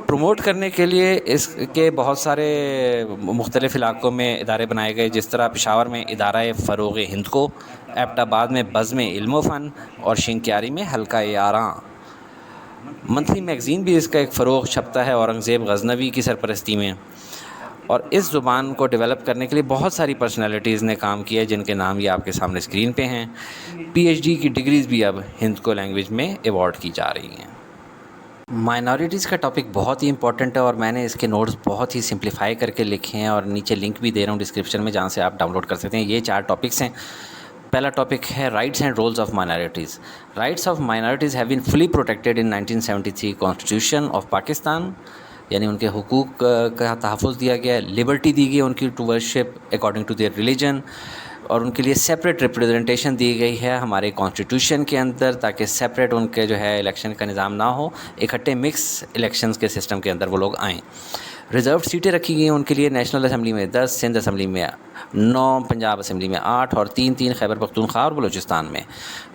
پروموٹ کرنے کے لیے اس کے بہت سارے مختلف علاقوں میں ادارے بنائے گئے، جس طرح پشاور میں ادارہ فروغ ہندکو، ایبٹ آباد میں بزم علم و فن، اور شنکیاری میں حلقہ یاراں. منتھلی میگزین بھی اس کا ایک فروغ چھپتا ہے اورنگزیب غزنوی کی سرپرستی میں. اور اس زبان کو ڈیولپ کرنے کے لیے بہت ساری پرسنالٹیز نے کام کیا ہے، جن کے نام یہ آپ کے سامنے اسکرین پہ ہیں. PhD کی ڈگریز بھی اب ہندکو لینگویج میں ایوارڈ کی جا رہی ہیں. مائنورٹیز کا ٹاپک بہت ہی امپورٹنٹ ہے، اور میں نے اس کے نوٹس بہت ہی سمپلیفائی کر کے لکھے ہیں، اور نیچے لنک بھی دے رہا ہوں ڈسکرپشن میں، جہاں سے آپ ڈاؤن لوڈ کر سکتے ہیں. یہ 4 ٹاپکس ہیں. پہلا ٹاپک ہے rights and roles of minorities. Rights of minorities have been fully protected in 1973 constitution of Pakistan, یعنی ان کے حقوق کا تحفظ دیا گیا ہے. لبرٹی دی گئی ہے ان کی to worship according to their religion, اور ان کے لیے سیپریٹ ریپرزنٹیشن دی گئی ہے ہمارے کانسٹیٹیوشن کے اندر، تاکہ سیپریٹ ان کے جو ہے الیکشن کا نظام نہ ہو، اکٹھے مکس الیکشنز کے سسٹم کے اندر وہ لوگ آئیں. ریزروڈ سیٹیں رکھی گئی ہیں ان کے لیے، نیشنل اسمبلی میں 10، سندھ اسمبلی میں 9، پنجاب اسمبلی میں 8، اور 3 خیبر پختونخوا اور بلوچستان میں.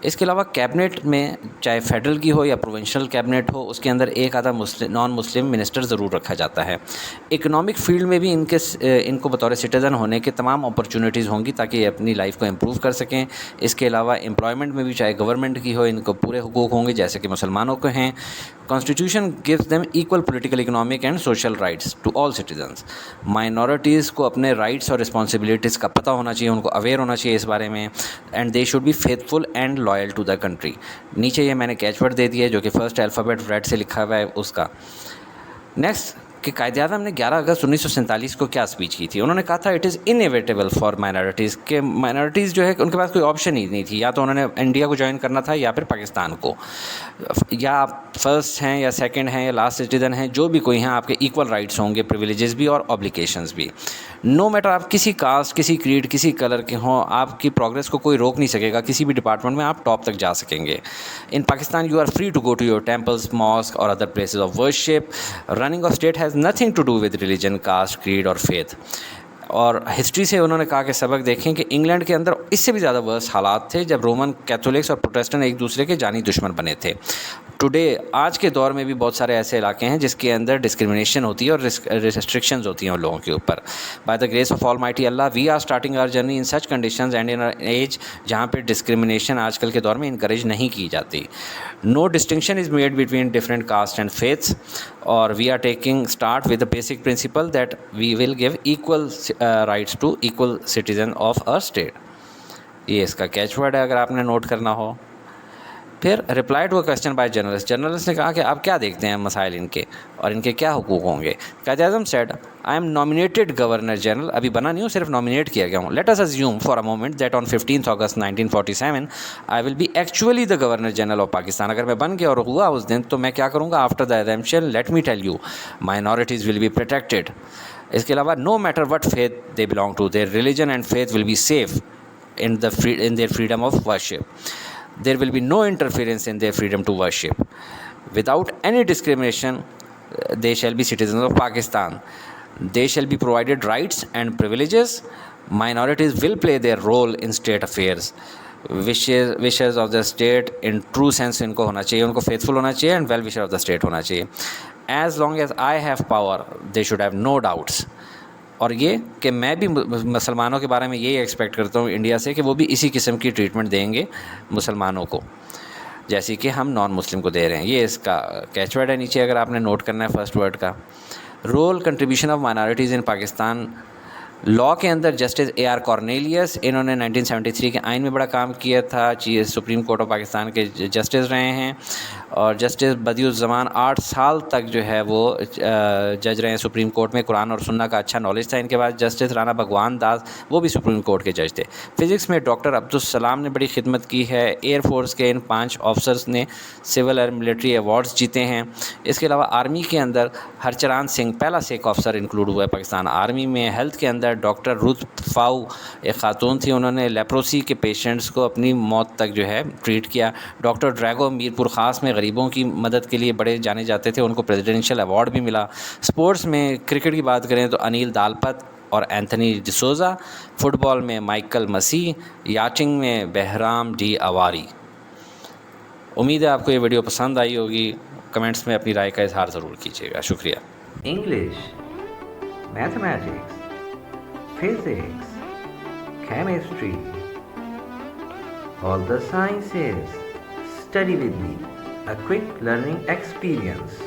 اس کے علاوہ کیبنٹ میں چاہے فیڈرل کی ہو یا پروونشل کیبنٹ ہو، اس کے اندر ایک آدھا نان مسلم منسٹر ضرور رکھا جاتا ہے. اکنامک فیلڈ میں بھی ان کو بطور سٹیزن ہونے کے تمام اپرچونیٹیز ہوں گی، تاکہ یہ اپنی لائف کو امپروو کر سکیں. اس کے علاوہ امپلائمنٹ میں بھی چاہے گورنمنٹ کی ہو، ان کو پورے حقوق ہوں گے جیسے کہ مسلمانوں کو ہیں. Constitution gives them equal political, economic and social rights to all citizens. Minorities کو اپنے رائٹس اور رسپانسبلٹیز کا پتہ ہونا چاہیے، ان کو اویئر ہونا چاہیے اس بارے میں. And they should be faithful and loyal to the country. نیچے یہ میں نے کیچ ورڈ دے دیا ہے، جو کہ فرسٹ الفابیٹ ریڈ سے لکھا ہوا ہے اس کا. نیکسٹ کہ قائد اعظم نے 11 اگست 1947 کو کیا اسپیچ کی تھی. انہوں نے کہا تھا it is inevitable for minorities, کہ مائنورٹیز جو ہے ان کے پاس کوئی آپشن ہی نہیں تھی، یا تو انہوں نے انڈیا کو جوائن کرنا تھا یا پھر پاکستان کو. یا آپ فرسٹ ہیں یا سیکنڈ ہیں یا لاسٹ سٹیزن ہیں، جو بھی کوئی ہیں، آپ کے ایکول رائٹس ہوں گے، پریویلیجز بھی اور اوبلیگیشنز بھی. نو میٹر آپ کسی کاسٹ، کسی کریڈ، کسی کلر کے ہوں، آپ کی پروگرس کو کوئی روک نہیں سکے گا. کسی بھی ڈپارٹمنٹ میں آپ ٹاپ تک جا سکیں گے. In Pakistan you are free to go to your temples, mosque or other places of worship. Running of state has nothing to do with religion, caste, creed or faith. اور ہسٹری سے انہوں نے کہا کہ سبق دیکھیں کہ انگلینڈ کے اندر اس سے بھی زیادہ ورس حالات تھے، جب رومن کیتھولکس اور پروٹیسٹنٹ ایک دوسرے کے جانی دشمن بنے تھے. ٹوڈے آج کے دور میں بھی بہت سارے ایسے علاقے ہیں جس کے اندر ڈسکرمنیشن ہوتی ہے اور ریسٹرکشنز ہوتی ہیں ان لوگوں کے اوپر. By the grace of almighty Allah we are starting our journey in such conditions and in age جہاں پہ ڈسکرمنیشن آج کل کے دور میں انکریج نہیں کی جاتی. No distinction is made between different caste and faiths, اور we are taking start with the basic principle that we will give equal rights to equal citizen of our state. یہ اس کا کیچ ورڈ ہے اگر آپ نے note کرنا ہو. پھر reply to a question by journalist. Journalist نے کہا کہ آپ کیا دیکھتے ہیں مسائل ان کے اور ان کے کیا حقوق ہوں گے. Quaid-e-Azam said I am nominated governor general, ابھی بنا نہیں ہوں، صرف نامینیٹ کیا گیا ہوں. Let us assume for a moment that on 15th August 1947 I will be actually the Governor General of Pakistan. اگر میں بن گیا اور ہوا اس دن تو میں کیا کروں گا. after the assumption let me tell you minorities will be protected. اس کے علاوہ no matter what faith they belong to, their religion and faith will be safe in their freedom of worship. There will be no interference in their freedom to worship. Without any discrimination, they shall be citizens of Pakistan. They shall be provided rights and privileges. Minorities will play their role in state affairs. Wishes of the state in true sense ان کو ہونا چاہیے، ان کو faithful ہونا چاہیے and well wisher of the state ہونا چاہیے. As long as I have power, they should have no doubts. اور یہ کہ میں بھی مسلمانوں کے بارے میں یہی ایکسپیکٹ کرتا ہوں انڈیا سے، کہ وہ بھی اسی قسم کی ٹریٹمنٹ دیں گے مسلمانوں کو جیسی کہ ہم نان مسلم کو دے رہے ہیں. یہ اس کا کیچ ورڈ ہے نیچے اگر آپ نے نوٹ کرنا ہے فرسٹ ورڈ کا. رول کنٹریبیوشن آف مائنورٹیز ان پاکستان لا کے اندر جسٹس اے آر کارنیلیس، انہوں نے 1973 کے آئین میں بڑا کام کیا تھا، سپریم کورٹ آف پاکستان کے جسٹس رہے ہیں. اور جسٹس بدیع الزمان 8 سال تک جو ہے وہ جج رہے ہیں سپریم کورٹ میں. قرآن اور سنہ کا اچھا نالج تھا ان کے پاس. جسٹس رانا بھگوان داس وہ بھی سپریم کورٹ کے جج تھے. فزکس میں ڈاکٹر عبدالسلام نے بڑی خدمت کی ہے. ایئر فورس کے ان 5 آفسرز نے سول اور ملٹری ایوارڈز جیتے ہیں. اس کے علاوہ آرمی کے اندر ہرچران سنگھ پہلا سکھ آفسر انکلوڈ ہوا ہے پاکستان آرمی میں. ہیلتھ کے اندر ڈاکٹر رود فاؤ ایک خاتون تھی، انہوں نے لیپروسی کے پیشنٹس کو اپنی موت تک جو ہے ٹریٹ کیا. ڈاکٹر ڈریگو میرپور خاص میں غریبوں کی مدد کے لیے بڑے جانے جاتے تھے، ان کو پریزیڈنشل ایوارڈ بھی ملا. اسپورٹس میں کرکٹ کی بات کریں تو انیل دالپت اور اینتھنی ڈسوزا. فٹ بال میں مائیکل مسیح. یاچنگ میں بہرام ڈی اواری. امید ہے آپ کو یہ ویڈیو پسند آئی ہوگی. کمنٹس میں اپنی رائے کا اظہار ضرور کیجیے گا. شکریہ. English, mathematics, physics, chemistry, all the sciences. Study with me, a quick learning experience.